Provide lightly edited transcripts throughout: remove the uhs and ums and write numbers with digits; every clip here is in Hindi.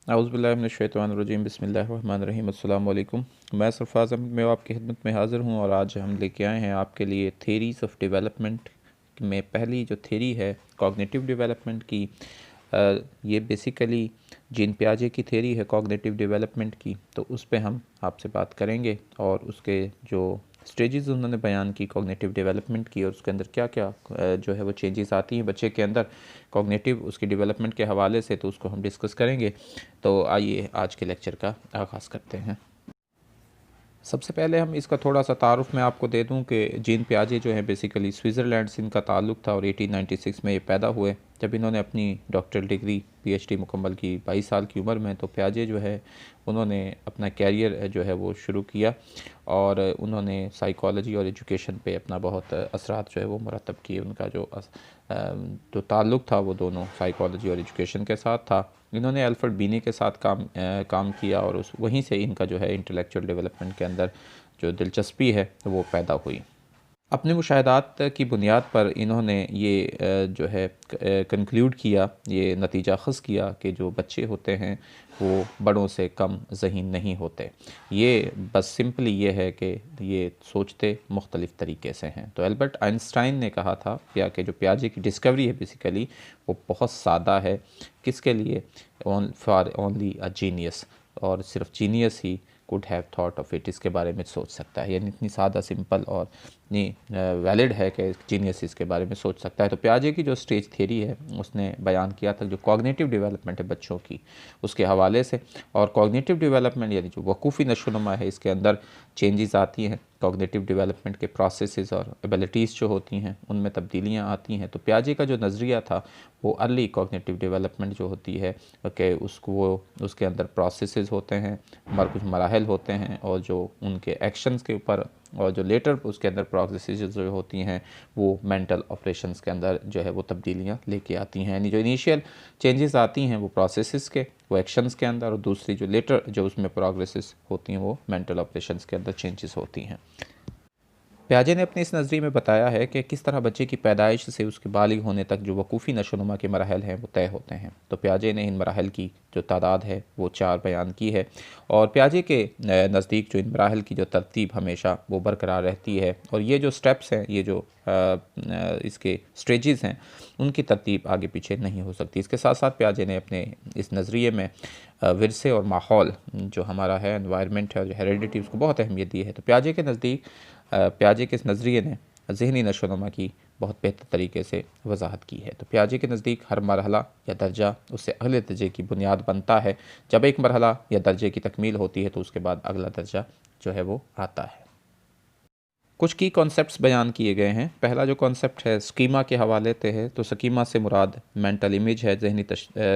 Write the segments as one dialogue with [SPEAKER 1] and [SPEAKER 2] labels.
[SPEAKER 1] औज़ुबिल्लाहि बिस्मिल्लाहिर्रहमानिर्रहीम अस्सलामु अलैकुम। मैं सरफ़राज़ अहमद मैं आपकी खिदमत में हाज़िर हूँ और आज हम लेके आए हैं आपके लिए थेरीज़ ऑफ डेवलपमेंट में पहली जो थेरी है कॉग्निटिव डेवलपमेंट की। ये बेसिकली जीन पियाजे की थेरी है कॉग्निटिव डेवलपमेंट की, तो उस पे हम आपसे बात करेंगे और उसके जो स्टेजेस उन्होंने बयान की कॉग्निटिव डेवलपमेंट की और उसके अंदर क्या क्या जो है वो चेंजेस आती हैं बच्चे के अंदर कॉग्निटिव उसकी डेवलपमेंट के हवाले से, तो उसको हम डिस्कस करेंगे। तो आइए आज के लेक्चर का आगाज़ करते हैं। सबसे पहले हम इसका थोड़ा सा तारुफ मैं आपको दे दूं कि जीन पियाजे जो है बेसिकली स्विट्ज़रलैंड से इनका ताल्लुक़ था और 1896 में ये पैदा हुए। जब इन्होंने अपनी डॉक्टरल डिग्री पीएचडी मुकम्मल की 22 साल की उम्र में, तो पियाजे जो है उन्होंने अपना कैरियर जो है वो शुरू किया और उन्होंने साइकोलॉजी और एजुकेशन पे अपना बहुत असरात जो है वो मुरतब किए। उनका जो ताल्लुक़ था वो दोनों साइकोलॉजी और एजुकेशन के साथ था। इन्होंने अल्फ्रेड बीनी के साथ काम किया और उस वहीं से इनका जो है इंटेलेक्चुअल डेवलपमेंट के अंदर जो दिलचस्पी है वो पैदा हुई। अपने मुशाहदात की बुनियाद पर इन्होंने ये जो है कंक्लूड किया, ये नतीजा ख़ज़ किया कि जो बच्चे होते हैं वो बड़ों से कम ज़हीन नहीं होते। ये बस सिंपली ये है कि ये सोचते मुख्तलिफ़ तरीके से हैं। तो एल्बर्ट आइंस्टाइन ने कहा था कि जो पियाजे की डिस्कवरी है बेसिकली वो बहुत सादा है। किसके लिए? फॉर ओनली अ जीनियस, और सिर्फ genius he could have thought of it, इसके बारे में सोच सकता है। यानी इतनी सादा सिंपल और इतनी वैलिड है कि जीनियस इसके बारे में सोच सकता है। तो पियाजे की जो स्टेज थ्योरी है उसने बयान किया था जो कॉग्निटिव डेवलपमेंट है बच्चों की उसके हवाले से। और कॉग्निटिव डेवलपमेंट यानी जो वकूफ़ी नशोनुमा है इसके अंदर चेंजेस आती हैं। कॉग्निटिव डेवलपमेंट के प्रोसेसेस और एबिलिटीज़ जो होती हैं उनमें तब्दीलियाँ आती हैं। तो पियाजे का जो नज़रिया था वो अर्ली कॉग्निटिव डेवलपमेंट जो होती है कि उसके अंदर प्रोसेसेस होते हैं, कुछ मराहल होते हैं और जो उनके एक्शंस के ऊपर और जो लेटर उसके अंदर प्रोसेसेस जो होती हैं वो मेंटल ऑपरेशंस के अंदर जो है वो तब्दीलियाँ लेके आती हैं। यानी जो इनिशियल चेंजेस आती हैं वो प्रोसेसेस के, वो एक्शंस के अंदर, और दूसरी जो लेटर जो उसमें प्रोग्रेसेस होती हैं वो मेंटल ऑपरेशंस के अंदर चेंजेस होती हैं। पियाजे ने अपने इस नज़रिए में बताया है कि किस तरह बच्चे की पैदाइश से उसके बालिग होने तक जो वकूफ़ी नशोनुमा के मराहल हैं वो तय होते हैं। तो पियाजे ने इन मराहल की जो तादाद है वो 4 बयान की है और पियाजे के नज़दीक जो इन मराहल की जो तरतीब हमेशा वो बरकरार रहती है और ये जो स्टेप्स हैं, ये जो इसके स्टेजेस हैं, उनकी तरतीब आगे पीछे नहीं हो सकती। इसके साथ साथ पियाजे ने अपने इस नज़रिए में विरसे और माहौल जो हमारा है, एनवायरनमेंट है और जो हेरिडिटी, उसको बहुत अहमियत दी है। तो पियाजे के नज़दीक पियाजे के इस नज़रिए ने ज़हनी नशोनुमा की बहुत बेहतर तरीके से वजाहत की है। तो पियाजे के नज़दीक हर मरहला या दर्जा उससे अगले दर्जे की बुनियाद बनता है। जब एक मरहला या दर्जे की तकमील होती है तो उसके बाद अगला दर्जा जो है वो आता है। कुछ की कॉन्सेप्ट्स बयान किए गए हैं। पहला जो कॉन्सेप्ट है स्कीमा के हवाले से है। तो स्कीमा से मुराद मेंटल इमेज है, जहनी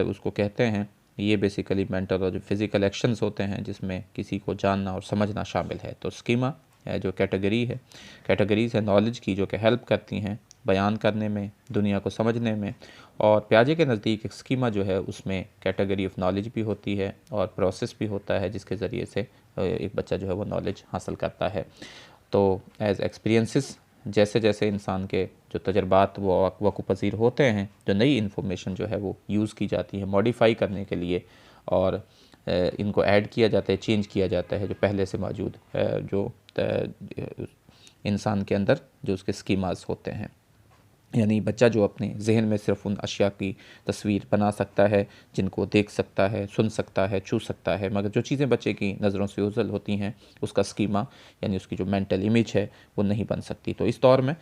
[SPEAKER 1] उसको कहते हैं। ये बेसिकली मेंटल और जो फिज़िकल एक्शंस होते हैं जिसमें किसी को जानना और समझना शामिल है। तो स्कीमा जो कैटेगरीज़ है नॉलेज की, जो कि हेल्प करती हैं बयान करने में, दुनिया को समझने में। और पियाजे के नज़दीक एक स्कीमा जो है उसमें कैटेगरी ऑफ नॉलेज भी होती है और प्रोसेस भी होता है जिसके ज़रिए से एक बच्चा जो है वो नॉलेज हासिल करता है। तो एज़ एक्सपीरियंसेस, जैसे जैसे इंसान के जो तजर्बात वो वक़्फ़ पज़ीर होते हैं, जो नई इन्फॉर्मेशन जो है वो यूज़ की जाती है मॉडिफ़ाई करने के लिए और इनको ऐड किया जाता है, चेंज किया जाता है जो पहले से मौजूद जो इंसान के अंदर जो उसके स्कीमास होते हैं। यानी बच्चा जो अपने जहन में सिर्फ उन अशिया की तस्वीर बना सकता है जिनको देख सकता है, सुन सकता है, छू सकता है, मगर जो चीज़ें बच्चे की नज़रों से ओझल होती हैं उसका स्कीमा यानी उसकी जो मेंटल इमेज है वो नहीं बन सकती। तो इस दौर में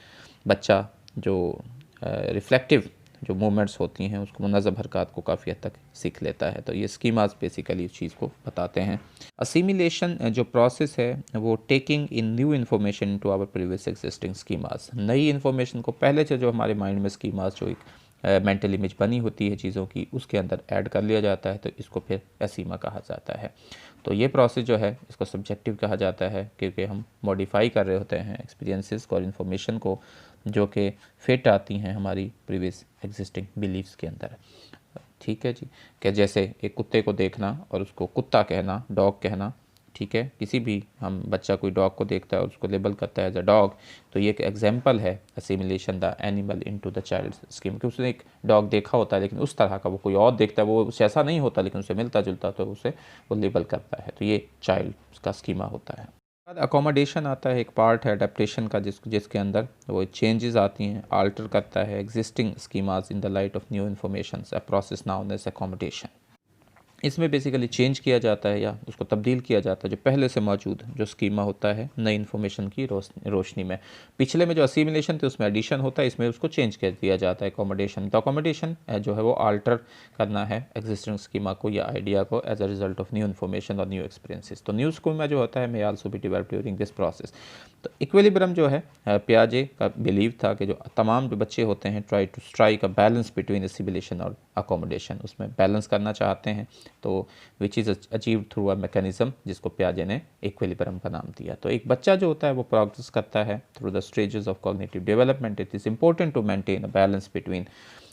[SPEAKER 1] बच्चा जो रिफ्लेक्टिव जो मूवमेंट्स होती हैं उसको, मुनज़्ज़म हरकत को काफ़ी हद तक सीख लेता है। तो ये स्कीमास बेसिकली इस चीज़ को बताते हैं। असिमिलेशन जो प्रोसेस है वो taking in new information into our previous existing schemas, नई इन्फॉर्मेशन को पहले से जो हमारे माइंड में स्कीमास जो एक मेंटल इमेज बनी होती है चीज़ों की उसके अंदर ऐड कर लिया जाता है। तो इसको फिर एसीमा कहा जाता है। तो ये प्रोसेस जो है इसको सब्जेक्टिव कहा जाता है क्योंकि हम मॉडिफाई कर रहे होते हैं एक्सपीरियंसेस को और इन्फॉर्मेशन को जो कि फिट आती हैं हमारी प्रीवियस एग्जिस्टिंग बिलीव्स के अंदर। ठीक है जी, कि जैसे एक कुत्ते को देखना और उसको कुत्ता कहना, डॉग कहना, ठीक है, किसी भी हम बच्चा कोई डॉग को देखता है और उसको लेबल करता है एज अ डॉग, तो ये एक एग्जांपल है assimilation the animal into the child scheme, कि उसने एक डॉग देखा होता है लेकिन उस तरह का वो कोई और देखता है, वो उसे ऐसा नहीं होता लेकिन उसे मिलता जुलता, तो उसे वो लेबल करता है। तो ये चाइल्ड का स्कीमा होता है। बाद अकोमोडेशन आता है, एक पार्ट है अडेप्टेशन का, जिसके अंदर वो चेंजेस आती हैं, आल्टर करता है existing schemas in the light of new information, a process known as accommodation. इसमें बेसिकली चेंज किया जाता है या उसको तब्दील किया जाता है जो पहले से मौजूद जो स्कीमा होता है नई इन्फॉर्मेशन की रोशनी में। पिछले में जो असीमिलेशन थी उसमें एडिशन होता है, इसमें उसको चेंज कर दिया जाता है अकोमोडेशन। तो अकोमोडेशन जो है वो आल्टर करना है एग्जिस्टिंग स्कीमा को या आइडिया को as a result of new information और न्यू एक्सपीरियंसेस। तो न्यू स्कीमा जो होता है may also be developed during this process. तो इक्विलिब्रियम जो है पियाजे का बिलीव था कि जो तमाम जो बच्चे होते हैं try to strike a balance between assimilation और अकोमोडेशन, उसमें बैलेंस करना चाहते हैं, तो which is achieve through a mechanism जिसको पियाजे ने इक्विलिब्रियम का नाम दिया। तो एक बच्चा जो होता है वो प्रोग्रेस करता है through the stages of cognitive development. It is important to maintain a balance between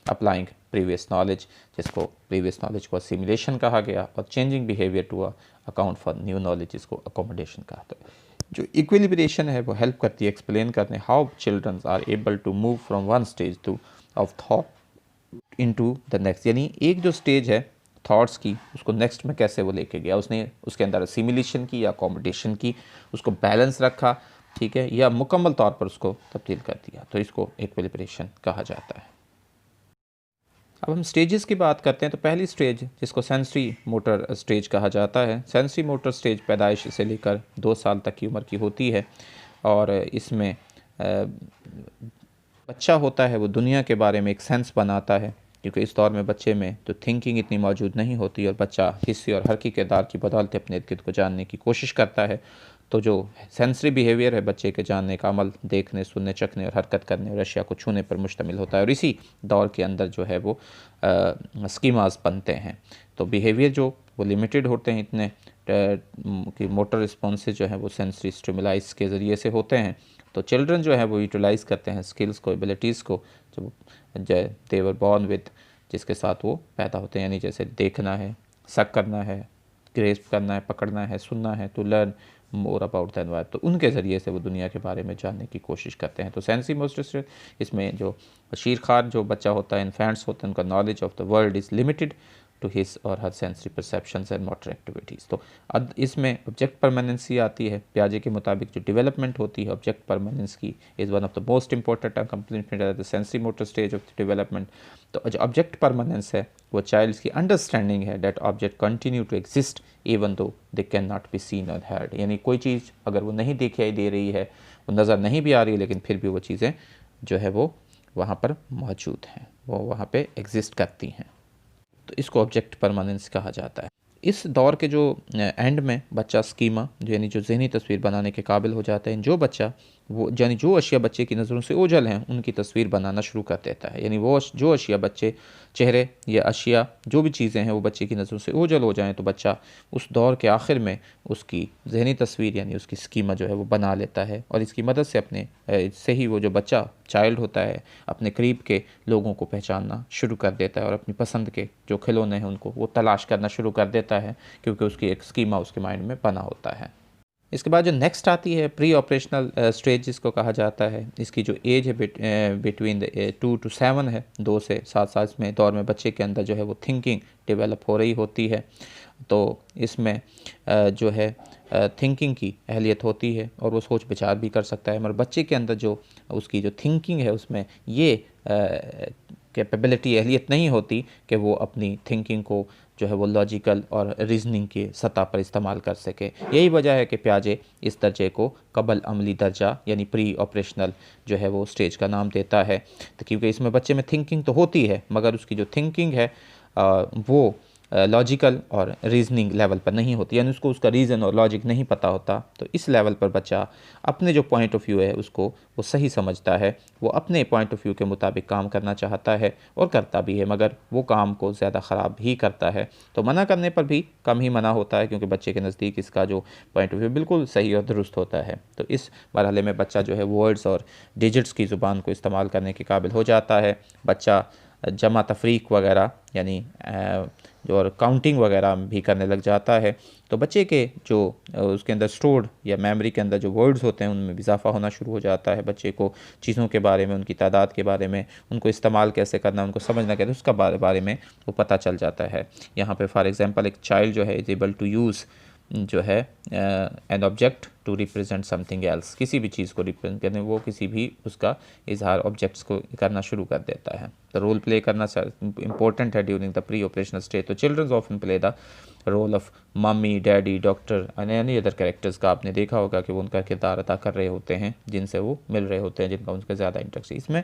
[SPEAKER 1] applying previous knowledge, जिसको प्रीवियस नॉलेज को असिमिलेशन कहा गया, और changing behaviour to account for new knowledge, जिसको अकोमोडेशन कहा। तो जो इक्विलिब्रेशन है वो हेल्प करती है एक्सप्लेन करने how children are able to move from one stage to of thought into the next, यानी एक जो स्टेज है थॉट्स की उसको नेक्स्ट में कैसे वो लेके गया, उसने उसके अंदर असिमिलेशन की या अकोमोडेशन की, उसको बैलेंस रखा, ठीक है, या मुकम्मल तौर पर उसको तब्दील कर दिया, तो इसको इक्विलिब्रेशन कहा जाता है। अब हम स्टेजेस की बात करते हैं, तो पहली स्टेज जिसको सेंसरी मोटर स्टेज कहा जाता है। सेंसरी मोटर स्टेज पैदाइश से लेकर 2 साल तक की उम्र की होती है, और इसमें बच्चा होता है वो दुनिया के बारे में एक सेंस बनाता है, क्योंकि इस दौर में बच्चे में तो थिंकिंग इतनी मौजूद नहीं होती, और बच्चा हिस्सी और हर की किरदार की बदौलत अपने इर्द गिर्द को जानने की कोशिश करता है। तो जो सेंसरी बिहेवियर है बच्चे के जानने का अमल देखने, सुनने, चखने और हरकत करने और अशिया को छूने पर मुश्तमिल होता है, और इसी दौर के अंदर जो है वो स्कीमास बनते हैं। तो बिहेवियर जो वो लिमिटेड होते हैं इतने कि मोटर रिस्पॉन्सेज जो है वो सेंसरी स्टिमुलाइज के ज़रिए से होते हैं। तो चिल्ड्रन जो है वो यूटिलाइज़ करते हैं स्किल्स को, एबिलिटीज़ को जो दे वर बॉर्न विद, जिसके साथ वो पैदा होते हैं, यानी जैसे देखना है, सक करना है, ग्रेस्प करना है, पकड़ना है, सुनना है, to learn more about the environment, तो उनके ज़रिए से वो दुनिया के बारे में जानने की कोशिश करते हैं। तो सेंसरी मोटर, इसमें जो शीरखार जो बच्चा होता है, इन्फेंट्स होते हैं, उनका knowledge of the world is limited to his और her sensory perceptions and motor activities. तो अब इसमें ऑब्जेक्ट परमानेंसी आती है। पियाजे के मुताबिक जो डेवलपमेंट होती है ऑब्जेक्ट परमानेंस की is one of the most important accomplishment at the sensory motor stage of the development. तो जो ऑब्जेक्ट परमानेंस है वो चाइल्ड की अंडरस्टैंडिंग है that object continue to exist even though they cannot be seen और हर्ड, यानी कोई चीज़ अगर वो नहीं दिखाई दे रही है, वो नज़र नहीं भी आ रही है, लेकिन फिर भी वो चीज़ें जो है वो वहाँ पर मौजूद हैं, वो वहाँ पे एग्जिस्ट करती हैं। तो इसको ऑब्जेक्ट परमानेंस कहा जाता है। इस दौर के जो एंड में बच्चा स्कीमा यानी जो जहनी तस्वीर बनाने के काबिल हो जाता है, जो बच्चा वो यानी जो अशिया बच्चे की नज़रों से ओझल हैं उनकी तस्वीर बनाना शुरू कर देता है, यानी वो जो अशिया बच्चे चेहरे या अशिया जो भी चीज़ें हैं वो बच्चे की नज़रों से ओझल हो जाएं, तो बच्चा उस दौर के आखिर में उसकी जहनी तस्वीर यानी उसकी स्कीमा जो है वो बना लेता है, और इसकी मदद से अपने इससे ही वो जो बच्चा चाइल्ड होता है अपने करीब के लोगों को पहचानना शुरू कर देता है, और अपनी पसंद के जो खिलौने हैं उनको वो तलाश करना शुरू कर देता है, क्योंकि उसकी एक स्कीमा उसके माइंड में बना होता है। इसके बाद जो नेक्स्ट आती है प्री ऑपरेशनल स्टेज जिसको कहा जाता है। इसकी जो एज है बिटवीन 2 to 7 है, 2 से 7 साल में दौर में बच्चे के अंदर जो है वो थिंकिंग डेवलप हो रही होती है। तो इसमें जो है थिंकिंग की अहलियत होती है और वो सोच विचार भी कर सकता है, मगर बच्चे के अंदर जो उसकी जो थिंकिंग है उसमें ये कैपेबिलिटी अहलियत नहीं होती कि वो अपनी थिंकिंग को जो है वो लॉजिकल और रीजनिंग के सतह पर इस्तेमाल कर सके। यही वजह है कि पियाजे इस दर्जे को कबल अमली दर्जा यानी प्री ऑपरेशनल जो है वो स्टेज का नाम देता है। तो क्योंकि इसमें बच्चे में थिंकिंग तो होती है, मगर उसकी जो थिंकिंग है वो लॉजिकल और रीजनिंग लेवल पर नहीं होती, यानी उसको उसका रीज़न और लॉजिक नहीं पता होता। तो इस लेवल पर बच्चा अपने जो पॉइंट ऑफ व्यू है उसको वो सही समझता है, वो अपने पॉइंट ऑफ व्यू के मुताबिक काम करना चाहता है और करता भी है, मगर वो काम को ज़्यादा ख़राब ही करता है। तो मना करने पर भी कम ही मना होता है, क्योंकि बच्चे के नज़दीक इसका जो पॉइंट ऑफ व्यू बिल्कुल सही और दुरुस्त होता है। तो इस मरहले में बच्चा जो है वर्ड्स और डिजिट्स की ज़ुबान को इस्तेमाल करने के काबिल हो जाता है। बच्चा जमा तफरीक वगैरह यानी जो और काउंटिंग वगैरह भी करने लग जाता है। तो बच्चे के जो उसके अंदर स्टोर्ड या मेमोरी के अंदर जो वर्ड्स होते हैं उनमें इजाफा होना शुरू हो जाता है। बच्चे को चीज़ों के बारे में, उनकी तादाद के बारे में, उनको इस्तेमाल कैसे करना, उनको समझना कैसे, उसका बारे में वो पता चल जाता है। यहाँ पे फॉर एग्जांपल एक चाइल्ड जो है इज़ एबल टू यूज़ जो है an object to represent something else, किसी भी चीज़ को रिप्रेजेंट करने, वो किसी भी उसका इजहार ऑब्जेक्ट्स को करना शुरू कर देता है। तो रोल प्ले करना इंपॉर्टेंट है during the pre operational stage. तो childrens often play the role of mummy, daddy, doctor and any other characters का आपने देखा होगा कि वो उनका किरदार अदा कर रहे होते हैं, जिनसे वो मिल रहे होते हैं, जिनका उनका ज़्यादा इंटरेस्ट है। इसमें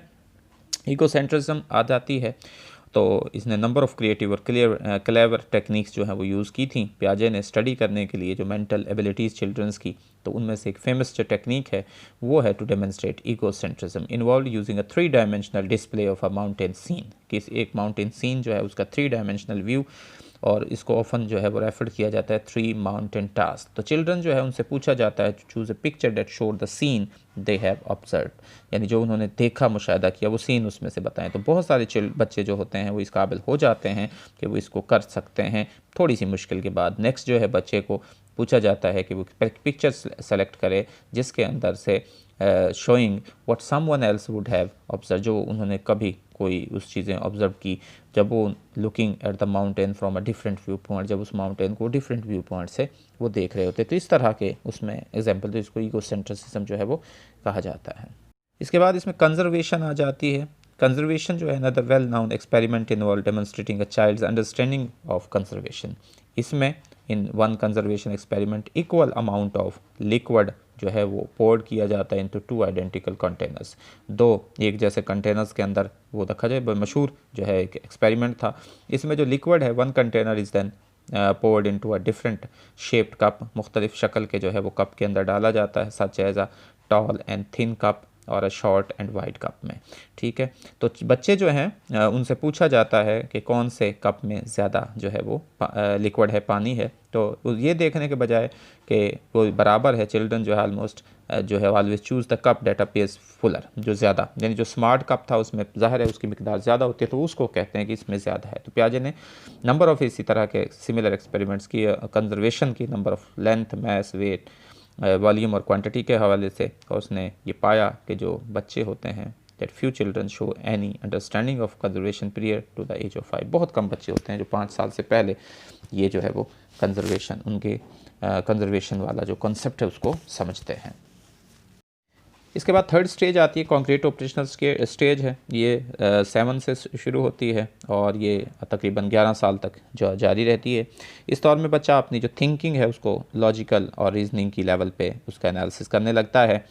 [SPEAKER 1] इकोसेंट्रिज्म आ जाती है। तो इसने नंबर ऑफ़ क्रिएटिव और क्लेवर टेक्निक्स जो है वो यूज़ की थी पियाजे ने स्टडी करने के लिए जो मेंटल एबिलिटीज़ चिल्ड्रंस की। तो उनमें से एक फेमस जो टेक्निक है वो है to demonstrate egocentrism involve using a 3 dimensional display of a mountain scene. कि एक माउंटेन सीन जो है उसका 3 डायमेंशनल व्यू, और इसको ऑफन जो है वो रेफर किया जाता है 3 माउंटेन टास्क। तो चिल्ड्रन जो है उनसे पूछा जाता है choose a picture that showed the scene they have observe, यानी जो उन्होंने देखा, मुशाहिदा किया, वो सीन उसमें से बताएं। तो बहुत सारे बच्चे जो होते हैं वो इस काबिल हो जाते हैं कि वो इसको कर सकते हैं थोड़ी सी मुश्किल के बाद। नेक्स्ट जो है बच्चे को पूछा जाता है कि वो पिक्चर सेलेक्ट करे जिसके अंदर से showing what someone else would have observe, जो उन्होंने कभी कोई उस चीज़ें ऑब्ज़र्व की जब वो looking at the mountain from a different view point, जब उस माउंटेन को डिफरेंट व्यू पॉइंट से वो देख रहे होते। तो इस तरह के उसमें एग्जांपल, तो इसको इकोसेंट्रिसिज्म जो है वो कहा जाता है। इसके बाद इसमें कंजर्वेशन आ जाती है। कंजर्वेशन जो है another well known experiment involve demonstrating a child's understanding of conservation. इसमें in one conservation experiment equal amount of liquid जो है वो पोर्ड किया जाता है इनटू 2 आइडेंटिकल कंटेनर्स। 2 एक जैसे कंटेनर्स के अंदर वो रखा जाए, मशहूर जो है एक एक्सपेरिमेंट था। इसमें जो लिक्विड है 1 container is then poured into a different shaped cup, मुख्तलिफ शक्ल के जो है वो कप के अंदर डाला जाता है, such as a tall and thin cup और a short and wide cup में। ठीक है, तो बच्चे जो हैं उनसे पूछा जाता है कि कौन से कप में ज़्यादा जो है वो लिक्विड है, पानी है। तो ये देखने के बजाय कि वो बराबर है, चिल्ड्रन जो है ऑलमोस्ट जो है always choose the cup that appears fuller, जो ज़्यादा, यानी जो स्मार्ट कप था उसमें ज़ाहिर है उसकी मिकदार ज़्यादा होती है, तो उसको कहते हैं कि इसमें ज़्यादा है। तो पियाजे ने नंबर ऑफ़ इसी तरह के सिमिलर एक्सपेरिमेंट्स किए कंजर्वेशन की, number of length, mass, weight, volume और क्वांटिटी के हवाले से, और उसने ये पाया कि जो बच्चे होते हैं that few children show any understanding of conservation prior to the age of 5। बहुत कम बच्चे होते हैं जो 5 साल से पहले ये जो है वो कंजर्वेशन, उनके कंजर्वेशन वाला जो कॉन्सेप्ट है उसको समझते हैं। इसके बाद थर्ड स्टेज आती है, कॉन्क्रीट ऑपरेशनल स्टेज है। ये 7 से शुरू होती है और ये तकरीबन 11 साल तक जो जारी रहती है। इस दौर में बच्चा अपनी जो थिंकिंग है उसको लॉजिकल और रीजनिंग की लेवल पे उसका एनालिसिस करने लगता है,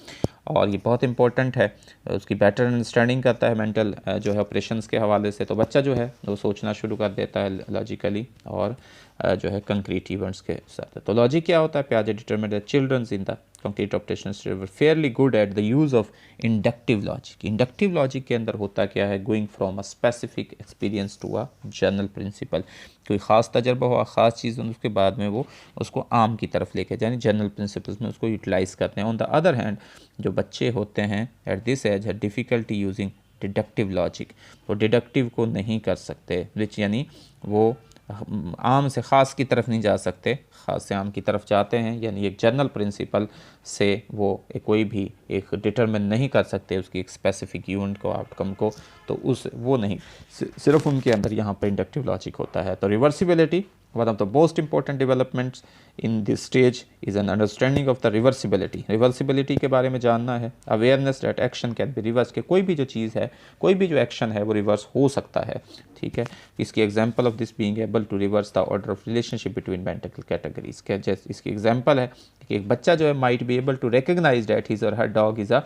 [SPEAKER 1] और ये बहुत इंपॉर्टेंट है, उसकी बेटर अंडरस्टैंडिंग करता है मेंटल जो है ऑपरेशंस के हवाले से। तो बच्चा जो है वो सोचना शुरू कर देता है लॉजिकली और जो है कंक्रीट इवेंट्स के साथ। तो लॉजिक क्या होता है, पियाजे determined that childrens in the concrete operations were fairly good at the use of inductive logic. Inductive logic के अंदर होता क्या है, going from a specific experience to a general principle. कोई ख़ास तजर्बा हुआ, ख़ास चीज़, उसके बाद में वो उसको आम की तरफ लेके जाए, जनरल प्रिंसिपल्स में उसको यूटिलाइज़ करते हैं। ऑन द अदर हैंड जो बच्चे होते हैं एट दिस एज है डिफ़िकल्टी यूजिंग डिडक्टिव लॉजिक, वो डिडक्टिव को नहीं कर सकते, विच यानी वो आम से ख़ास की तरफ नहीं जा सकते, ख़ास से आम की तरफ जाते हैं, यानी एक जनरल प्रिंसिपल से वो कोई भी एक डिटरमिन नहीं कर सकते उसकी एक स्पेसिफिक यूनिट को, आउटकम को। तो उस वो नहीं, सिर्फ उनके अंदर यहाँ पर इंडक्टिव लॉजिक होता है। तो reversibility, one of the most important developments in this stage is an understanding of the reversibility। Reversibility के बारे में जानना है, awareness that action can be reverse, कि कोई भी जो चीज़ है, कोई भी जो एक्शन है वो रिवर्स हो सकता है। ठीक है, इसकी example of this being able to reverse the order of relationship between mental categories. के जैसे इसकी एग्जांपल है कि एक बच्चा जो है might be able to recognize that his और her dog is a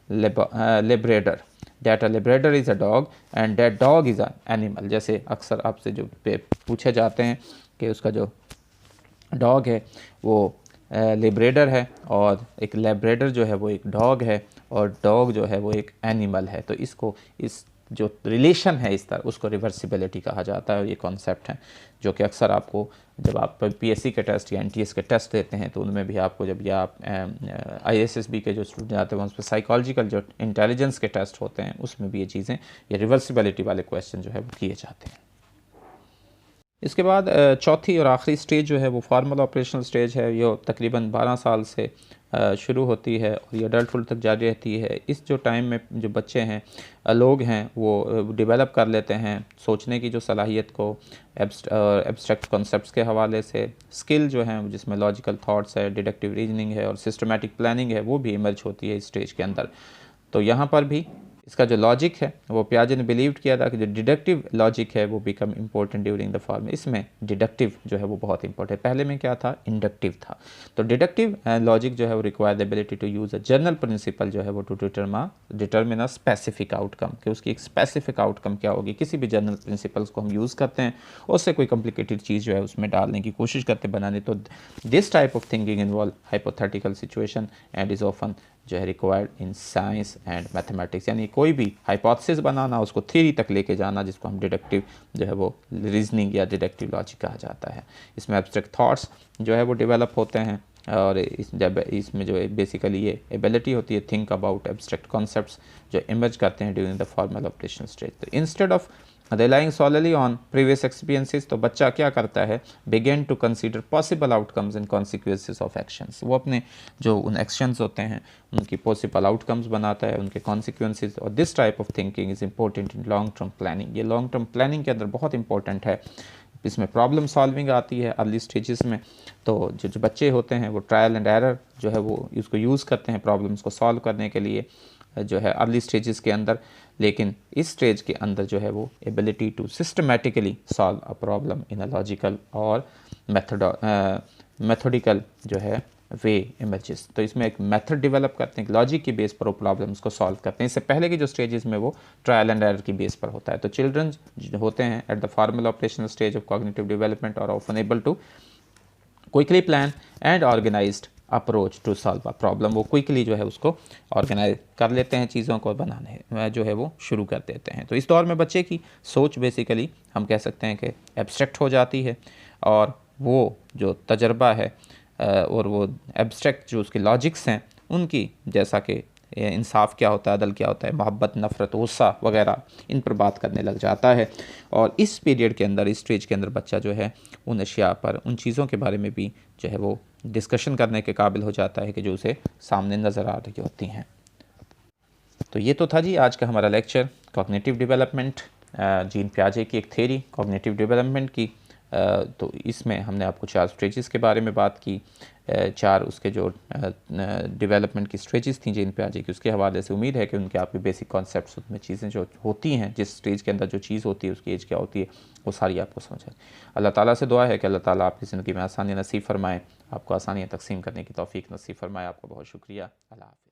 [SPEAKER 1] liberator, that a liberator is a dog and that dog is an animal। जैसे अक्सर आपसे जो पूछे जाते हैं कि उसका जो डॉग है वो लिबरेटर है और एक लैब्रेडर जो है वो एक डॉग है और डॉग जो है वो एक एनिमल है। तो इसको, इस जो रिलेशन है इस तरह, उसको रिवर्सिबिलिटी कहा जाता है। ये कॉन्सेप्ट है जो कि अक्सर आपको जब आप पीएससी के टेस्ट या एनटीएस के टेस्ट देते हैं तो उनमें भी आपको, जब या आप आईएसएसबी के जो स्टूडेंट आते हैं उस पर साइकोलॉजिकल जो इंटेलिजेंस के टेस्ट होते हैं उसमें भी ये चीज़ें, ये रिवर्सिबिलिटी वाले क्वेश्चन जो है वो किए जाते हैं। इसके बाद चौथी और आखिरी स्टेज जो है वो फॉर्मल ऑपरेशनल स्टेज है। ये तकरीबन 12 साल से शुरू होती है और ये अडल्टहुड तक जारी रहती है। इस जो टाइम में जो बच्चे हैं, लोग हैं, वो डेवलप कर लेते हैं सोचने की जो सलाहियत को, एब्स्ट्रैक्ट कॉन्सेप्ट्स के हवाले से। स्किल जो है जिसमें लॉजिकल थाट्स है, डिडक्टिव रीजनिंग है और सिस्टमेटिक प्लानिंग है, वो भी इमर्ज होती है इस स्टेज के अंदर। तो यहाँ पर भी इसका जो लॉजिक है वो पियाजे ने बिलीव किया था कि जो डिडक्टिव लॉजिक है वो become important during the form. इसमें डिडक्टिव जो है वो बहुत इंपॉर्टेंट है। पहले में क्या था, इंडक्टिव था। तो डिडक्टिव लॉजिक जो है वो require the ability to use a general principle जो है वो to determine a specific outcome, कि उसकी एक स्पेसिफिक आउटकम क्या होगी। किसी भी जनरल प्रिंसिपल्स को हम यूज़ करते हैं, उससे कोई कॉम्प्लिकेटेड चीज़ जो है उसमें डालने की कोशिश करते बनाने। तो this type of thinking involve hypothetical situation and is often जो है required in science and mathematics. यानी कोई भी हाइपोथेसिस बनाना, उसको थ्योरी तक लेके जाना, जिसको हम डिडक्टिव जो है वो रीजनिंग या डिडक्टिव लॉजिक कहा जाता है। इसमें एब्स्ट्रैक्ट थॉट्स जो है वो डेवलप होते हैं और इसमें जो है बेसिकली ये एबिलिटी होती है थिंक अबाउट एब्स्ट्रैक्ट कॉन्सेप्ट्स जो इमर्ज करते हैं during the formal operation stage. तो instead of relying solely on previous experiences, तो बच्चा क्या करता है, begin to consider possible outcomes and consequences of actions. वो अपने जो उन एक्शंस होते हैं उनकी पॉसिबल आउटकम्स बनाता है, उनके कॉन्सिक्वेंसेस। और this type of thinking is important in long term planning. ये लॉन्ग टर्म प्लानिंग के अंदर बहुत इंपॉर्टेंट है। इसमें प्रॉब्लम सॉल्विंग आती है अर्ली स्टेजेस में। तो जो बच्चे होते हैं वो ट्रायल एंड एरर जो है वो इसको यूज़ करते हैं प्रॉब्लम्स को सॉल्व करने के लिए जो है अर्ली स्टेजेस के अंदर। लेकिन इस स्टेज के अंदर जो है वो ability to systematically solve a problem in a logical और मेथोडिकल जो है वे इमेजेस। तो इसमें एक मेथड डेवलप करते हैं, लॉजिक की बेस पर वो प्रॉब्लम्स को सॉल्व करते हैं। इससे पहले की जो स्टेजेस में वो ट्रायल एंड एरर की बेस पर होता है। तो चिल्ड्रन जो होते हैं at the formal operational stage of cognitive development are often able to quickly plan and organized approach to solve a problem. वो क्विकली जो है उसको ऑर्गेनाइज कर लेते हैं, चीज़ों को बनाने जो है वो शुरू कर देते हैं। तो इस दौर में बच्चे की सोच बेसिकली हम कह सकते हैं कि एब्स्ट्रैक्ट हो जाती है और वो जो तजर्बा है और वो एब्स्ट्रैक्ट जो उसके लॉजिक्स हैं उनकी, जैसा कि इंसाफ क्या होता है, अदल क्या होता है, मोहब्बत, नफ़रत, गुस्सा वगैरह, इन पर बात करने लग जाता है। और इस पीरियड के अंदर, इस स्टेज के अंदर बच्चा जो है उन अशिया पर, उन चीज़ों के बारे में भी जो है वो डिस्कशन करने के काबिल हो जाता है कि जो उसे सामने नज़र आ रही होती हैं। तो ये तो था जी आज का हमारा लेक्चर, कॉग्निटिव डेवलपमेंट, जीन पियाजे की एक थ्योरी कॉग्निटिव डेवलपमेंट की। तो इसमें हमने आपको 4 स्टेजेस के बारे में बात की, 4 उसके जो डेवलपमेंट की स्टेजेस थी जीन पियाजे की, उसके हवाले से उम्मीद है कि उनके आपके बेसिक कॉन्सेप्ट्स, उसमें चीज़ें जो होती हैं, जिस स्टेज के अंदर जो चीज़ होती है उसकी एज क्या होती है, वो सारी आपको समझ आए। अल्लाह ताला से दुआ है कि अल्लाह ताला आपकी ज़िंदगी में आसानी नसीब फरमाए, आपको आसानियाँ तकसीम करने की तौफीक नसीब फरमाए। आपका बहुत शुक्रिया। अल्लाह हाफ़िज़।